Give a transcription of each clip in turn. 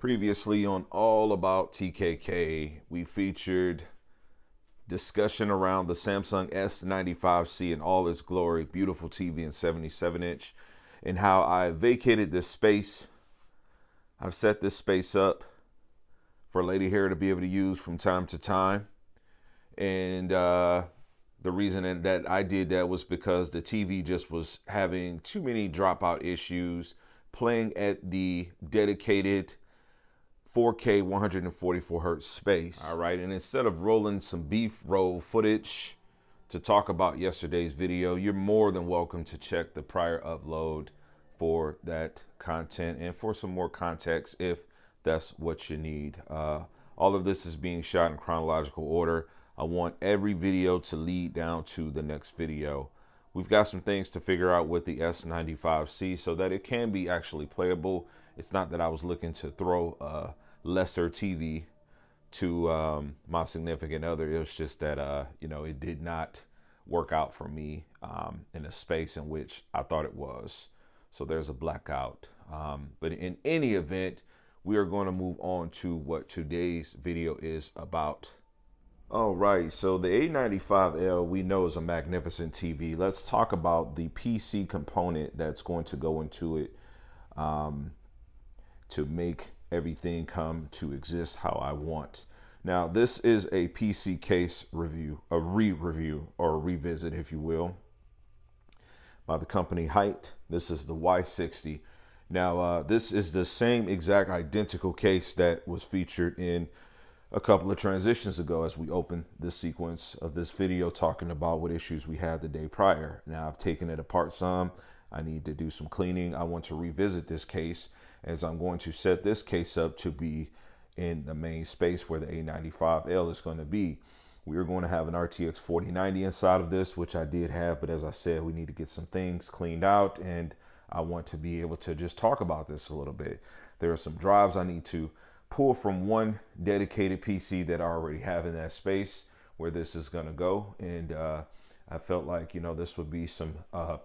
Previously on All About TKK, we featured discussion around the Samsung S95C in all its glory, beautiful TV and 77-inch, and how I vacated this space. I've set this space up for lady hair to be able to use from time to time. And the reason that I did that was because the TV just was having too many dropout issues, playing at the dedicated 4K 144 hertz space. All right, and instead of rolling some beef roll footage to talk about yesterday's video, you're more than welcome to check the prior upload for that content and for some more context if that's what you need. All of this is being shot in chronological order. I want every video to lead down to the next video. We've got some things to figure out with the S95C so that it can be actually playable. It's not that I was looking to throw a lesser TV to my significant other. It was just that, it did not work out for me in a space in which I thought it was. So there's a blackout. But in any event, we are going to move on to what today's video is about. All right, so the A95L we know is a magnificent TV. Let's talk about the PC component that's going to go into it to make everything come to exist how I want. Now, this is a PC case review, a re-review or a revisit, if you will, by the company Hyte. This is the Y60. Now, this is the same exact identical case that was featured in a couple of transitions ago as we open this sequence of this video talking about what issues we had the day prior. Now I've taken it apart some. I need to do some cleaning. I want to revisit this case as I'm going to set this case up to be in the main space where the A95L is going to be. We are going to have an RTX 4090 inside of this, which I did have, but as I said, we need to get some things cleaned out and I want to be able to just talk about this a little bit. There are some drives I need to pull from one dedicated PC that I already have in that space where this is going to go. And I felt like, this would be some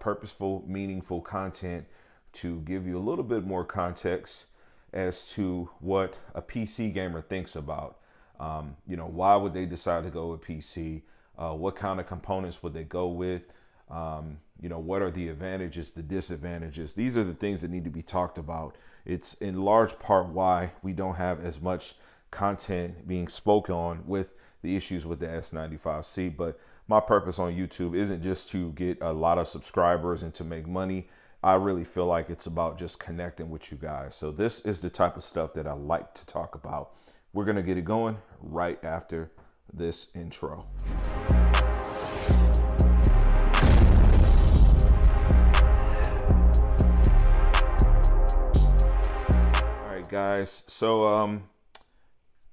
purposeful, meaningful content to give you a little bit more context as to what a PC gamer thinks about. Why would they decide to go with PC? What kind of components would they go with? What are the advantages, the disadvantages? These are the things that need to be talked about. It's in large part why we don't have as much content being spoken on with the issues with the S95C. But my purpose on YouTube isn't just to get a lot of subscribers and to make money. I really feel like it's about just connecting with you guys. So this is the type of stuff that I like to talk about. We're going to get it going right after this intro. Guys, so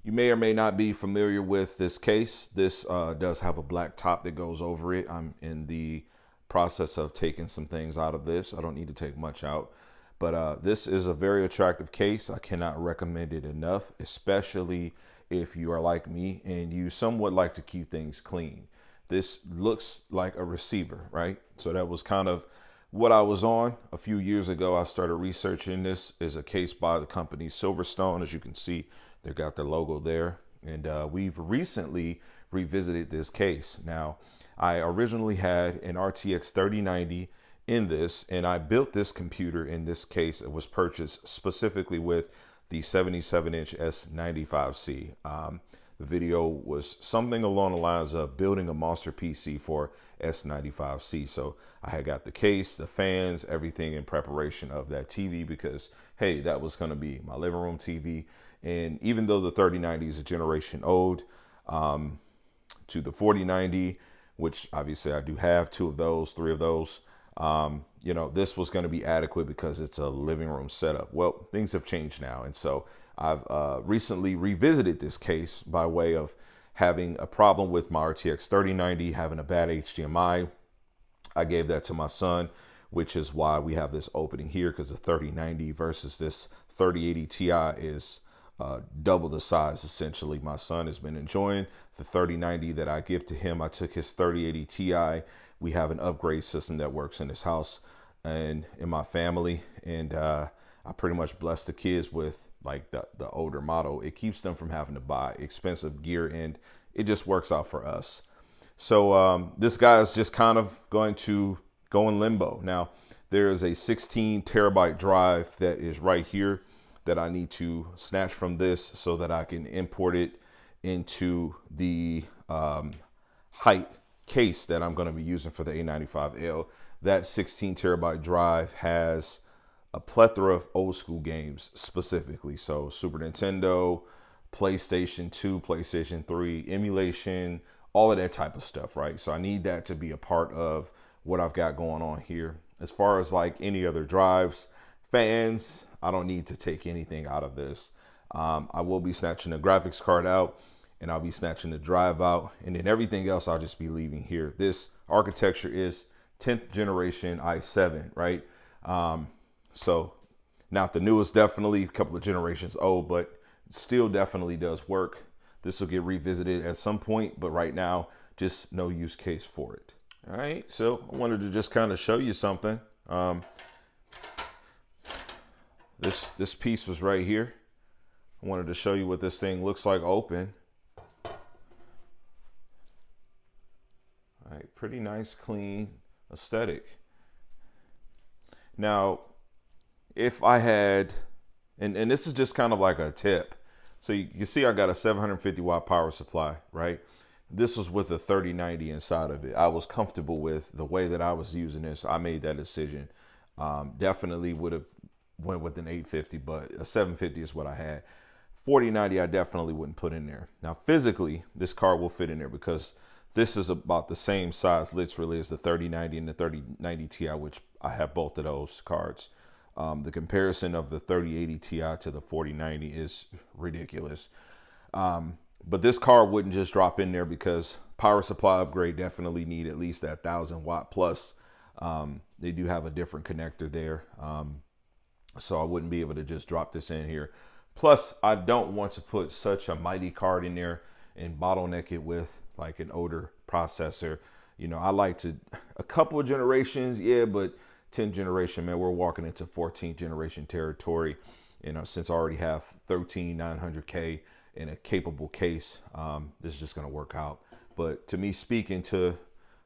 you may or may not be familiar with this case. This does have a black top that goes over it. I'm in the process of taking some things out of this. I don't need to take much out, but this is a very attractive case. I cannot recommend it enough, especially if you are like me and you somewhat like to keep things clean. This looks like a receiver, right? So that was kind of what I was on a few years ago. I started researching. This is a case by the company Silverstone. As you can see, they've got their logo there. And we've recently revisited this case. Now, I originally had an RTX 3090 in this, and I built this computer in this case. It was purchased specifically with the 77-inch S95C. The video was something along the lines of building a monster PC for S95C. So I had got the case, the fans, everything in preparation of that TV because, hey, that was going to be my living room TV. And even though the 3090 is a generation old to the 4090, which obviously I do have three of those, this was going to be adequate because it's a living room setup. Well, things have changed now. And so I've recently revisited this case by way of having a problem with my RTX 3090, having a bad HDMI. I gave that to my son, which is why we have this opening here, because the 3090 versus this 3080 Ti is double the size, essentially. My son has been enjoying the 3090 that I give to him. I took his 3080 Ti. We have an upgrade system that works in his house and in my family. And I pretty much blessed the kids with like the older model. It keeps them from having to buy expensive gear, and it just works out for us. So this guy is just kind of going to go in limbo. Now, there is a 16 terabyte drive that is right here that I need to snatch from this so that I can import it into the Hyte case that I'm going to be using for the A95L. That 16 terabyte drive has a plethora of old school games specifically. So Super Nintendo, PlayStation 2, PlayStation 3, emulation, all of that type of stuff, right? So I need that to be a part of what I've got going on here. As far as like any other drives, fans, I don't need to take anything out of this. I will be snatching the graphics card out, and I'll be snatching the drive out, and then everything else I'll just be leaving here. This architecture is 10th generation i7, right? So not the newest, definitely a couple of generations old, but still definitely does work. This will get revisited at some point, but right now, just no use case for it. All right, so I wanted to just kind of show you something. This piece was right here. I wanted to show you what this thing looks like open. All right, pretty nice, clean aesthetic. Now, if I had, and this is just kind of like a tip. So you can see I got a 750 watt power supply, right? This was with a 3090 inside of it. I was comfortable with the way that I was using this. I made that decision. Definitely would have went with an 850, but a 750 is what I had. 4090 I definitely wouldn't put in there. Now physically, this card will fit in there because this is about the same size literally as the 3090 and the 3090 Ti, which I have both of those cards. The comparison of the 3080 Ti to the 4090 is ridiculous. But this card wouldn't just drop in there because power supply upgrade definitely need at least that 1000 watt plus. They do have a different connector there. So I wouldn't be able to just drop this in here. Plus, I don't want to put such a mighty card in there and bottleneck it with like an older processor. You know, I like to, a couple of generations, yeah, but 10th generation, man, we're walking into 14th generation territory. You know, since I already have 13900K in a capable case, this is just going to work out. But to me, speaking to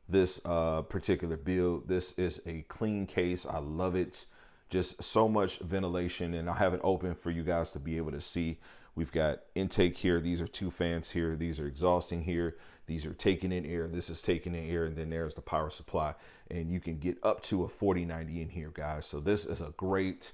this particular build, this is a clean case. I love it. Just so much ventilation, and I have it open for you guys to be able to see. We've got intake here. These are two fans here. These are exhausting here. These are taking in air. This is taking in air, and then there's the power supply. And you can get up to a 4090 in here, guys. So this is a great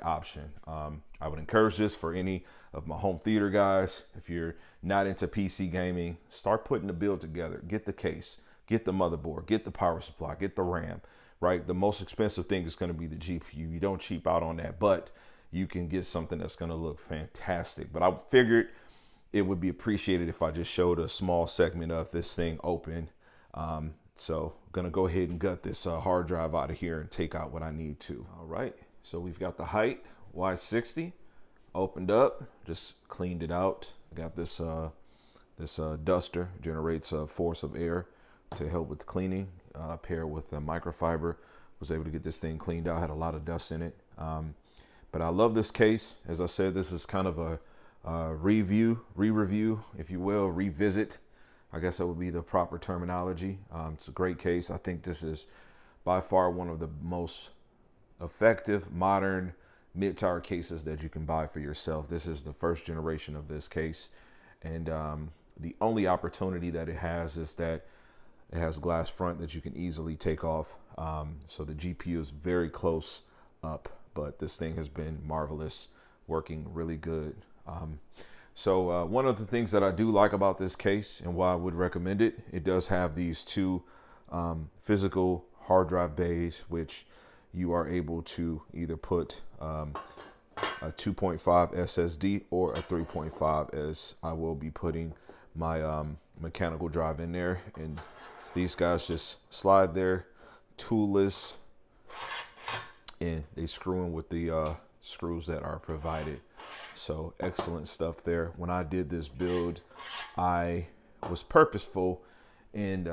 option. I would encourage this for any of my home theater guys. If you're not into PC gaming, start putting the build together. Get the case, get the motherboard, get the power supply, get the RAM, right? The most expensive thing is going to be the GPU. You don't cheap out on that, but you can get something that's going to look fantastic. But I figured it would be appreciated if I just showed a small segment of this thing open. So I'm going to go ahead and gut this hard drive out of here and take out what I need to. All right. So we've got the Hyte Y60 opened up, just cleaned it out. Got this duster, generates a force of air to help with the cleaning, paired with the microfiber. Was able to get this thing cleaned out, had a lot of dust in it. But I love this case. As I said, this is kind of a re-review, if you will, revisit. I guess that would be the proper terminology. It's a great case. I think this is by far one of the most effective modern mid-tower cases that you can buy for yourself. This is the first generation of this case, and the only opportunity that it has is that it has glass front that you can easily take off. So the GPU is very close up, but this thing has been marvelous, working really good. So one of the things that I do like about this case and why I would recommend it, it does have these two physical hard drive bays, which you are able to either put a 2.5 SSD or a 3.5, as I will be putting my mechanical drive in there. And these guys just slide there, toolless, and they screw in with the screws that are provided. So excellent stuff there. When I did this build, I was purposeful in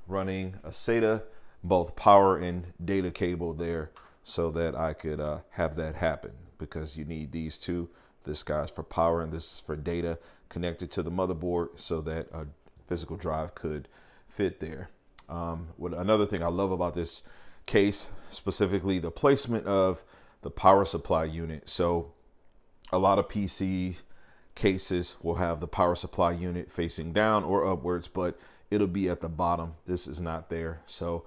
running a SATA, both power and data cable there, so that I could have that happen, because you need these two. This guy's for power, and this is for data connected to the motherboard so that a physical drive could fit there. Another thing I love about this case, specifically the placement of the power supply unit. So a lot of PC cases will have the power supply unit facing down or upwards, but it'll be at the bottom. This is not there. So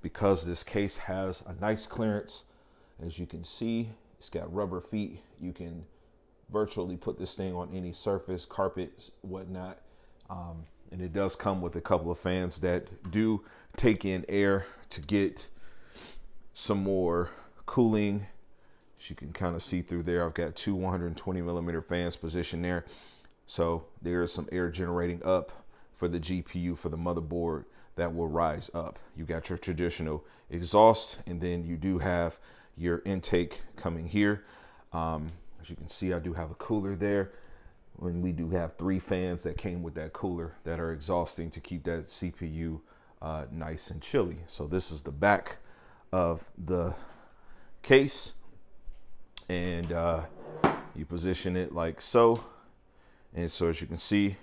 because this case has a nice clearance, as you can see, it's got rubber feet. You can virtually put this thing on any surface, carpet, whatnot. And it does come with a couple of fans that do take in air to get some more cooling. As you can kind of see through there, I've got two 120 millimeter fans positioned there. So there's some air generating up for the GPU, for the motherboard, that will rise up. You got your traditional exhaust, and then you do have your intake coming here. As you can see, I do have a cooler there. When we do have 3 fans that came with that cooler that are exhausting to keep that CPU nice and chilly. So this is the back of the case, and you position it like so. And so as you can see,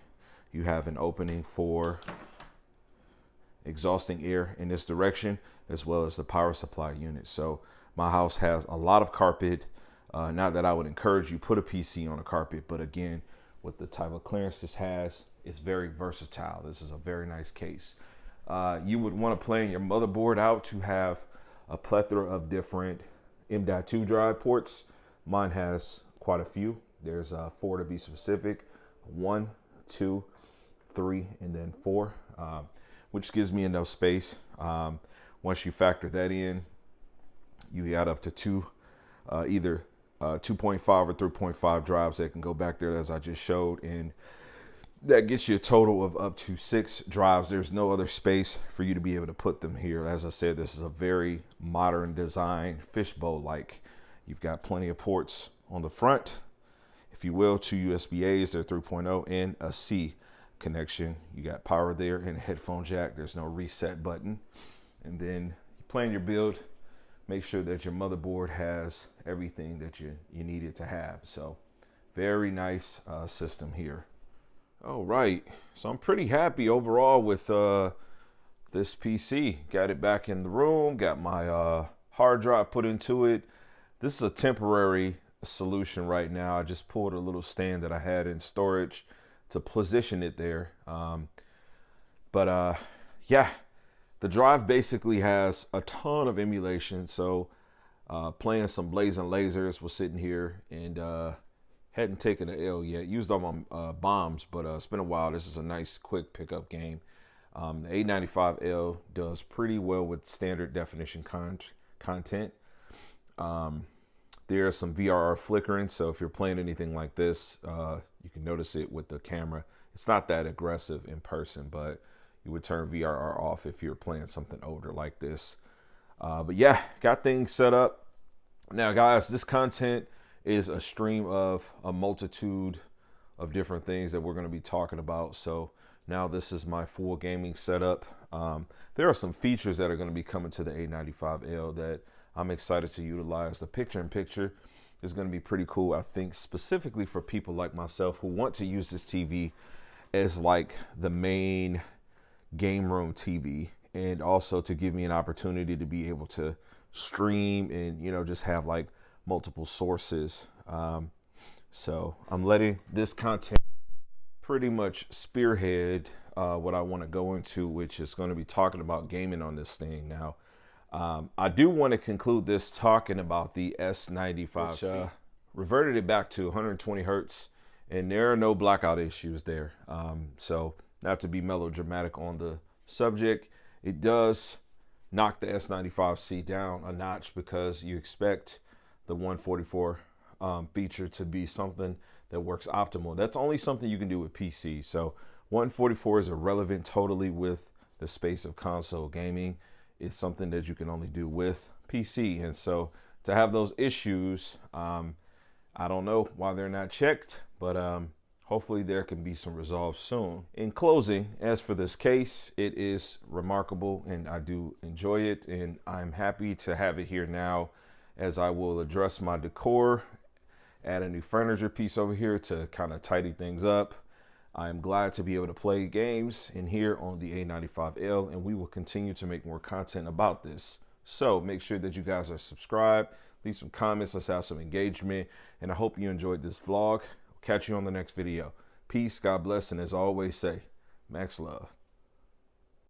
you have an opening for exhausting air in this direction, as well as the power supply unit. So my house has a lot of carpet. Not that I would encourage you put a PC on a carpet, but again, with the type of clearance this has, it's very versatile. This is a very nice case. You would want to plan your motherboard out to have a plethora of different M.2 drive ports. Mine has quite a few. There's 4 to be specific, 1, 2, 3, and then 4, which gives me enough space. Once you factor that in, you got up to 2, either 2.5 or 3.5 drives that can go back there, as I just showed, and that gets you a total of up to 6 drives. There's no other space for you to be able to put them here. As I said, this is a very modern design, fishbowl-like. You've got plenty of ports on the front, if you will, 2 USB-A's, they're 3.0, and a C connection. You got power there and a headphone jack. There's no reset button. And then you plan your build, make sure that your motherboard has everything that you need it to have. So very nice system here. All right, so I'm pretty happy overall with this PC. Got it back in the room, got my hard drive put into it. This is a temporary solution right now. I just pulled a little stand that I had in storage to position it there. Yeah, the drive basically has a ton of emulation. So playing some Blazing Lasers, was sitting here and hadn't taken an L yet. Used all my bombs, but it's been a while. This is a nice quick pickup game. The A95L does pretty well with standard definition content. There's some VRR flickering, so if you're playing anything like this, you can notice it with the camera. It's not that aggressive in person, but you would turn VRR off if you're playing something older like this. But yeah, got things set up. Now, guys, this content is a stream of a multitude of different things that we're going to be talking about. So now this is my full gaming setup. There are some features that are going to be coming to the A95L that I'm excited to utilize. The picture-in-picture is going to be pretty cool, I think, specifically for people like myself who want to use this TV as like the main game room TV, and also to give me an opportunity to be able to stream and, you know, just have like multiple sources. So I'm letting this content pretty much spearhead what I want to go into, which is going to be talking about gaming on this thing. Now, I do want to conclude this talking about the S95C. Which, reverted it back to 120 hertz, and there are no blackout issues there. So not to be melodramatic on the subject, it does knock the S95C down a notch because you expect the 144 feature to be something that works optimal. That's only something you can do with PC. So 144 is irrelevant totally with the space of console gaming. It's something that you can only do with PC. And so to have those issues, I don't know why they're not checked, but hopefully there can be some resolve soon. In closing, as for this case, it is remarkable and I do enjoy it, and I'm happy to have it here now, as I will address my decor Add a new furniture piece over here to kind of tidy things up. I am glad to be able to play games in here on the A95L, and we will continue to make more content about this. So make sure that you guys are subscribed, leave some comments, let's have some engagement, and I hope you enjoyed this vlog. Catch you on the next video. Peace, God bless, and as I always say, max love.